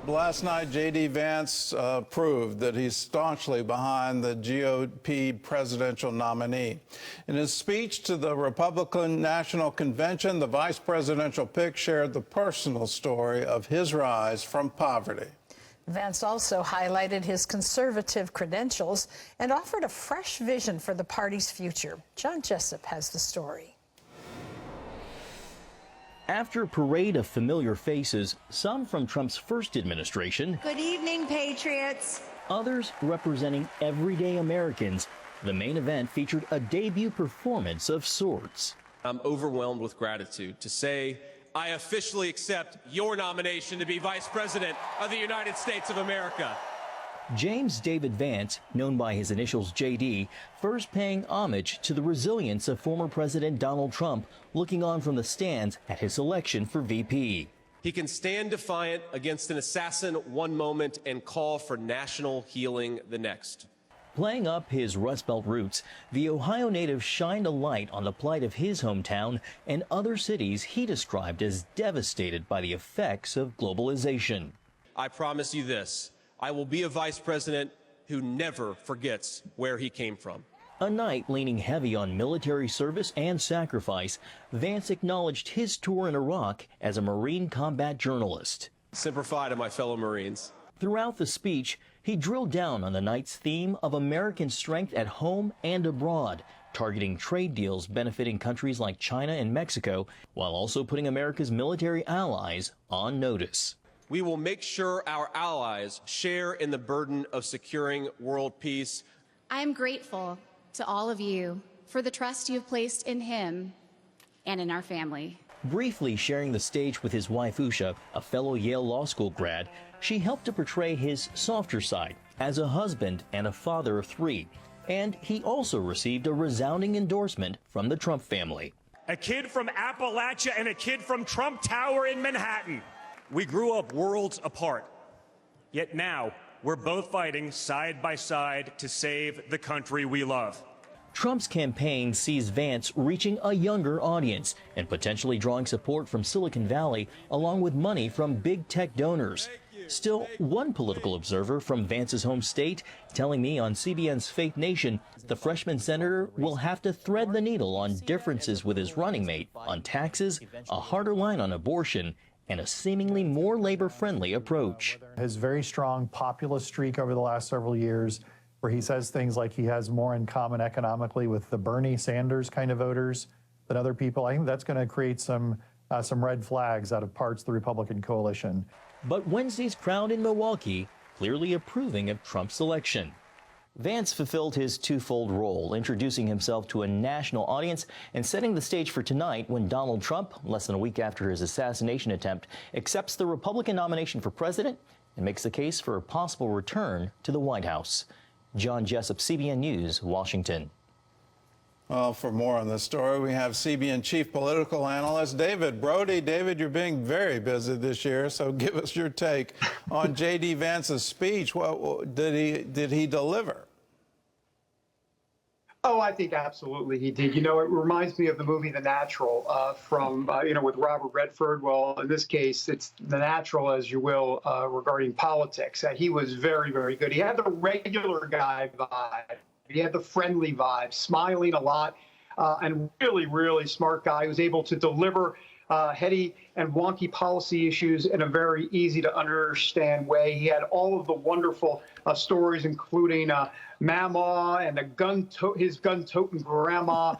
Last night, J.D. Vance proved that he's staunchly behind the GOP presidential nominee. In his speech to the Republican National Convention, the vice presidential pick shared the personal story of his rise from poverty. Vance also highlighted his conservative credentials and offered a fresh vision for the party's future. John Jessup has the story. After a parade of familiar faces, some from Trump's first administration. Good evening, Patriots. Others representing everyday Americans, the main event featured a debut performance of sorts. I'm overwhelmed with gratitude to say I officially accept your nomination to be Vice President of the United States of America. James David Vance, known by his initials JD, first paying homage to the resilience of former President Donald Trump, looking on from the stands at his election for VP. He can stand defiant against an assassin one moment and call for national healing the next. Playing up his Rust Belt roots, the Ohio native shined a light on the plight of his hometown and other cities he described as devastated by the effects of globalization. I promise you this. I will be a vice president who never forgets where he came from. A night leaning heavy on military service and sacrifice, Vance acknowledged his tour in Iraq as a Marine combat journalist. Semper Fi to my fellow Marines. Throughout the speech, he drilled down on the night's theme of American strength at home and abroad, targeting trade deals benefiting countries like China and Mexico, while also putting America's military allies on notice. We will make sure our allies share in the burden of securing world peace. I am grateful to all of you for the trust you have placed in him and in our family. Briefly sharing the stage with his wife Usha, a fellow Yale Law School grad, she helped to portray his softer side as a husband and a father of three. And he also received a resounding endorsement from the Trump family. A kid from Appalachia and a kid from Trump Tower in Manhattan. We grew up worlds apart, yet now we're both fighting side by side to save the country we love. Trump's campaign sees Vance reaching a younger audience and potentially drawing support from Silicon Valley, along with money from big tech donors. Still, one political observer from Vance's home state telling me on CBN's Faith Nation the freshman senator will have to thread the needle on differences with his running mate on taxes, a harder line on abortion, and a seemingly more labor-friendly approach. His very strong populist streak over the last several years, where he says things like he has more in common economically with the Bernie Sanders kind of voters than other people, I think that's going to create some red flags out of parts of the Republican coalition. But Wednesday's crowd in Milwaukee clearly approving of Trump's election. Vance fulfilled his twofold role, introducing himself to a national audience and setting the stage for tonight when Donald Trump, less than a week after his assassination attempt, accepts the Republican nomination for president and makes the case for a possible return to the White House. John Jessup, CBN News, Washington. Well, for more on this story, we have CBN chief political analyst David Brody. David, you're being very busy this year, so give us your take on J.D. Vance's speech. What did he deliver? Oh, I think absolutely he did. You know, it reminds me of the movie The Natural from, with Robert Redford. Well, in this case, it's The Natural, as you will, regarding politics. He was very, very good. He had the regular guy vibe. He had the friendly vibe, smiling a lot, and really, really smart guy who was able to deliver heady and wonky policy issues in a very easy to understand way. He had all of the wonderful stories, including Mama and his gun-toting grandma.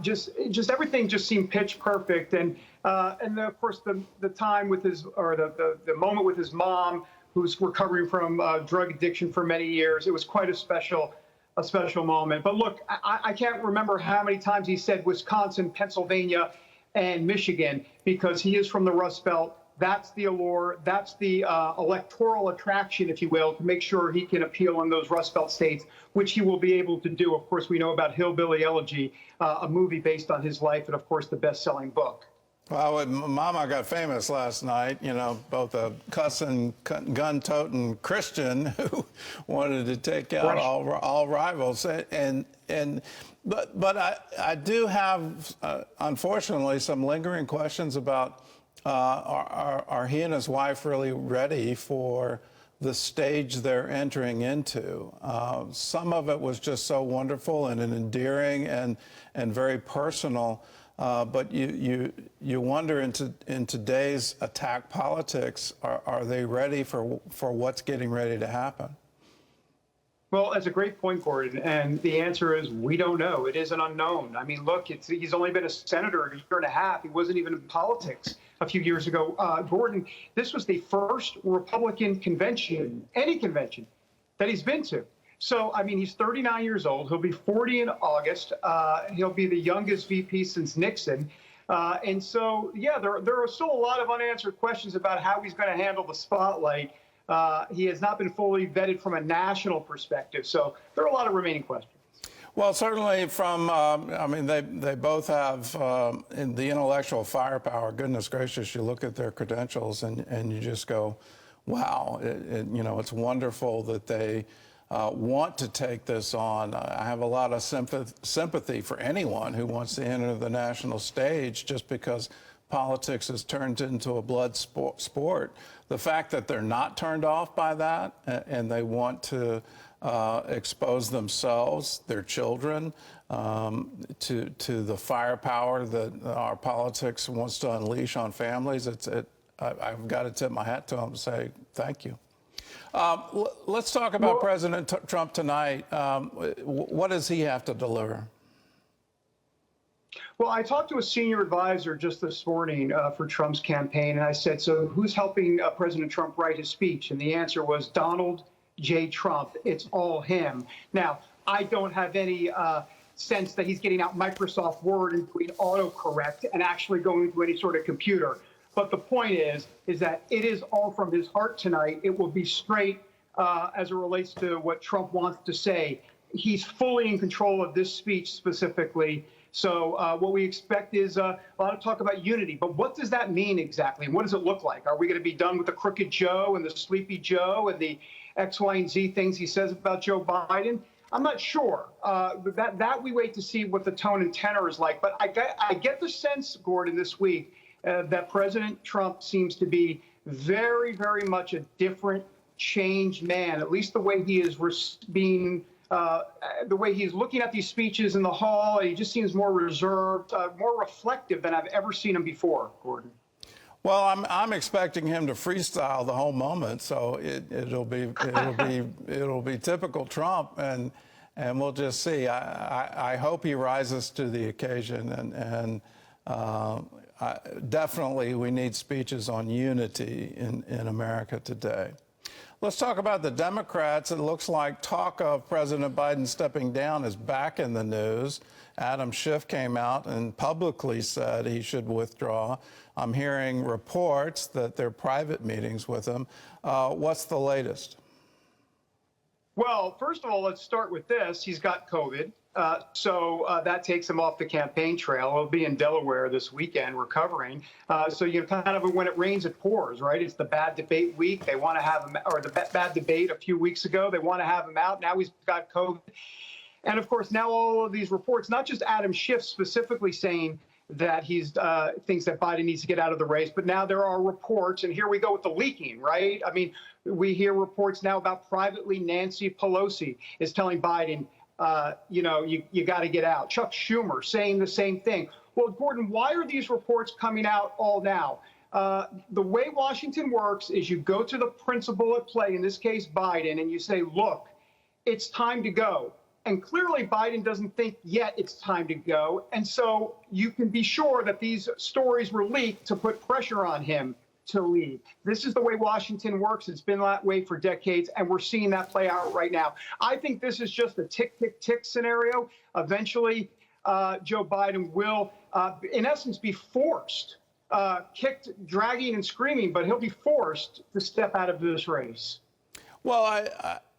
Just everything just seemed pitch perfect. And of course the time with the moment with his mom, who's recovering from drug addiction for many years. It was quite a special moment. But look, I can't remember how many times he said Wisconsin, Pennsylvania, and Michigan, because he is from the Rust Belt. That's the allure. That's the electoral attraction, if you will, to make sure he can appeal in those Rust Belt states, which he will be able to do. Of course, we know about Hillbilly Elegy, a movie based on his life, and of course, the best-selling book. Well, Mama got famous last night, both a cussing, gun-toting Christian who wanted to take out all rivals. But I do have, unfortunately, some lingering questions about Are he and his wife really ready for the stage they're entering into? Some of it was just so wonderful and endearing and very personal. But you wonder in today's attack politics, are they ready for what's getting ready to happen? Well, that's a great point, Gordon. And the answer is we don't know. It is an unknown. I mean, look, he's only been a senator a year and a half. He wasn't even in politics a few years ago. Gordon, this was the first Republican convention, any convention, that he's been to. So, I mean, he's 39 years old. He'll be 40 in August. He'll be the youngest VP since Nixon. And so, yeah, there are still a lot of unanswered questions about how he's going to handle the spotlight. He has not been fully vetted from a national perspective. So there are a lot of remaining questions. Well, certainly from, I mean, they both have in the intellectual firepower. Goodness gracious, you look at their credentials and you just go, wow, you know, it's wonderful that they want to take this on. I have a lot of sympathy for anyone who wants to enter the national stage just because politics has turned into a blood sport. The fact that they're not turned off by that and they want to expose themselves, their children, to the firepower that our politics wants to unleash on families, I've got to tip my hat to them and say thank you. Let's talk about President Trump tonight. What does he have to deliver? Well, I talked to a senior advisor just this morning for Trump's campaign, and I said, so who's helping President Trump write his speech? And the answer was Donald J. Trump. It's all him. Now, I don't have any sense that he's getting out Microsoft Word and doing autocorrect and actually going to any sort of computer. But the point is that it is all from his heart tonight. It will be straight as it relates to what Trump wants to say. He's fully in control of this speech specifically. So what we expect is a lot of talk about unity. But what does that mean exactly? And what does it look like? Are we going to be done with the crooked Joe and the sleepy Joe and the X, Y, and Z things he says about Joe Biden? I'm not sure. That we wait to see what the tone and tenor is like. But I get the sense, Gordon, this week that President Trump seems to be very, very much a different, changed man, at least the way he is being the way he's looking at these speeches in the hall. He just seems more reserved, more reflective than I've ever seen him before, Gordon. Well, I'm expecting him to freestyle the whole moment, so it'll be typical Trump, and we'll just see. I hope he rises to the occasion, and definitely we need speeches on unity in America today. Let's talk about the Democrats. It looks like talk of President Biden stepping down is back in the news. Adam Schiff came out and publicly said he should withdraw. I'm hearing reports that there are private meetings with him. What's the latest? Well, first of all, let's start with this. He's got COVID. So that takes him off the campaign trail. He'll be in Delaware this weekend recovering. So you kind of, when it rains, it pours, right? It's the bad debate week. They want to have him, or the bad debate a few weeks ago. They want to have him out. Now he's got COVID. And of course, now all of these reports, not just Adam Schiff specifically saying that he thinks that Biden needs to get out of the race, but now there are reports, and here we go with the leaking, right? I mean, we hear reports now about privately Nancy Pelosi is telling Biden, you know, you got to get out. Chuck Schumer saying the same thing. Well, Gordon, why are these reports coming out all now? The way Washington works is you go to the principal at play, in this case Biden, and you say, look, it's time to go. And clearly Biden doesn't think yet it's time to go. And so you can be sure that these stories were leaked to put pressure on him to leave. This is the way Washington works. It's been that way for decades, and we're seeing that play out right now. I think this is just a tick, tick, tick scenario. Eventually, Joe Biden will, in essence, be forced, kicked, dragging, and screaming, but he'll be forced to step out of this race. Well,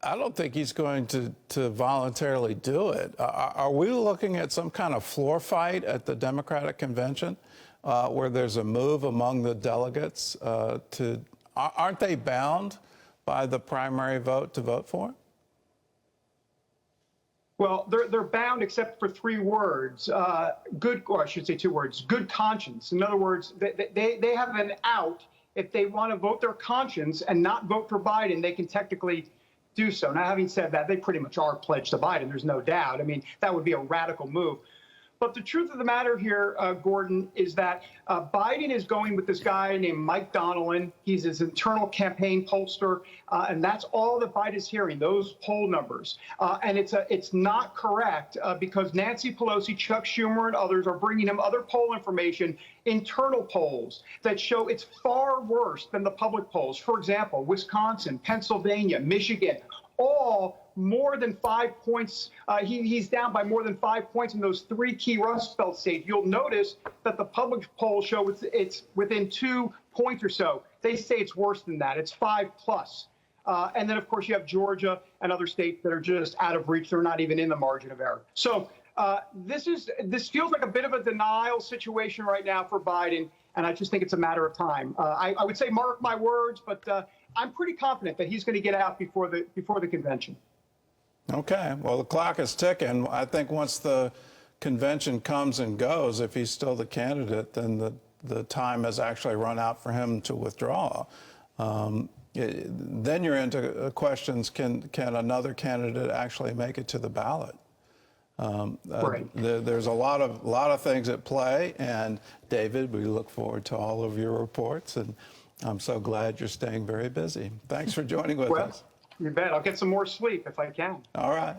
I don't think he's going to voluntarily do it. Are we looking at some kind of floor fight at the Democratic convention where there's a move among the delegates aren't they bound by the primary vote to vote for him? Well, they're bound except for 3 words. Good, or I should say 2 words. Good conscience. In other words, they have an out. If they want to vote their conscience and not vote for Biden, they can technically do so. Now, having said that, they pretty much are pledged to Biden. There's no doubt. I mean, that would be a radical move. But the truth of the matter here, Gordon, is that Biden is going with this guy named Mike Donnellan. He's his internal campaign pollster, and that's all that Biden's hearing, those poll numbers. And it's not correct because Nancy Pelosi, Chuck Schumer, and others are bringing him other poll information, internal polls that show it's far worse than the public polls. For example, Wisconsin, Pennsylvania, Michigan, all more than 5 points. He's down by more than 5 points in those 3 key Rust Belt states. You'll notice that the public polls show it's within 2 points or so. They say it's worse than that. It's 5+. And then, of course, you have Georgia and other states that are just out of reach. They're not even in the margin of error. So this feels like a bit of a denial situation right now for Biden, and I just think it's a matter of time. I would say mark my words, but I'm pretty confident that he's going to get out before the convention. Okay, well, the clock is ticking. I think once the convention comes and goes, if he's still the candidate, then the time has actually run out for him to withdraw. Then you're into questions, can another candidate actually make it to the ballot? Right. There's a lot of things at play, and David, we look forward to all of your reports, and I'm so glad you're staying very busy. Thanks for joining with us. You bet. I'll get some more sleep if I can. All right.